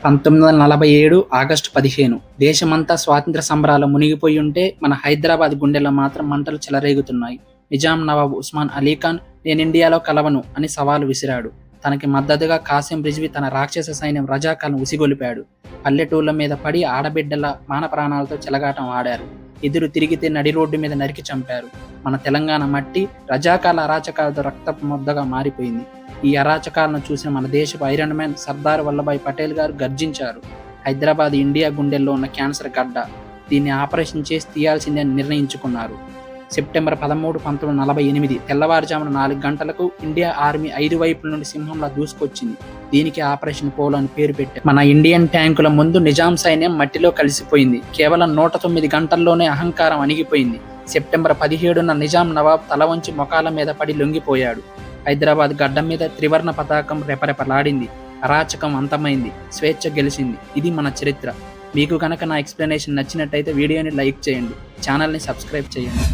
1947 August 15 దేశమంతా స్వాతంత్ర్య సంబరాలు మునిగిపోయి ఉంటే మన హైదరాబాద్ గుండెల్లో మాత్రం మంటలు చెలరేగుతున్నాయి. నిజాం నవాబ్ ఉస్మాన్ అలీ ఖాన్ నేను ఇండియాలో కలవను అని సవాలు విసిరాడు. తనకి మద్దతుగా కాసిం రిజ్వీ తన రాక్షస సైన్యం రజాకాలను ఉసిగొలిపాడు. పల్లెటూళ్ల మీద పడి ఆడబిడ్డల మాన ప్రాణాలతో చెలగాటం ఆడారు. ఎదురు తిరిగితే నడి రోడ్డు మీద నరికి చంపారు. మన తెలంగాణ మట్టి రజాకాల అరాచకాలతో రక్తపు ముద్దగా మారిపోయింది. ఈ అరాచకాలను చూసిన మన దేశపు ఐరన్ మ్యాన్ సర్దార్ వల్లభాయ్ పటేల్ గారు గర్జించారు. హైదరాబాద్ ఇండియా గుండెల్లో ఉన్న క్యాన్సర్ గడ్డ, దీన్ని ఆపరేషన్ చేసి తీయాల్సిందే అని నిర్ణయించుకున్నారు. సెప్టెంబర్ 13, 1948 తెల్లవారుజామున 4 గంటలకు ఇండియా ఆర్మీ 5 వైపుల నుండి సింహంలా దూసుకొచ్చింది. దీనికి ఆపరేషన్ పోలో అని పేరు పెట్టారు. మన ఇండియన్ ట్యాంకుల ముందు నిజాం సైన్యం మట్టిలో కలిసిపోయింది. కేవలం 109 గంటల్లోనే అహంకారం అణిగిపోయింది. సెప్టెంబర్ 17న నిజాం నవాబ్ తల వంచి మొకాల మీద పడి లొంగిపోయాడు. హైదరాబాద్ గడ్డ మీద త్రివర్ణ పతాకం రెపరెపలాడింది. అరాచకం అంతమైంది. స్వేచ్ఛ గెలిచింది. ఇది మన చరిత్ర. మీకు కనుక నా ఎక్స్ప్లెనేషన్ నచ్చినట్టయితే వీడియోని లైక్ చేయండి, ఛానల్ని సబ్స్క్రైబ్ చేయండి.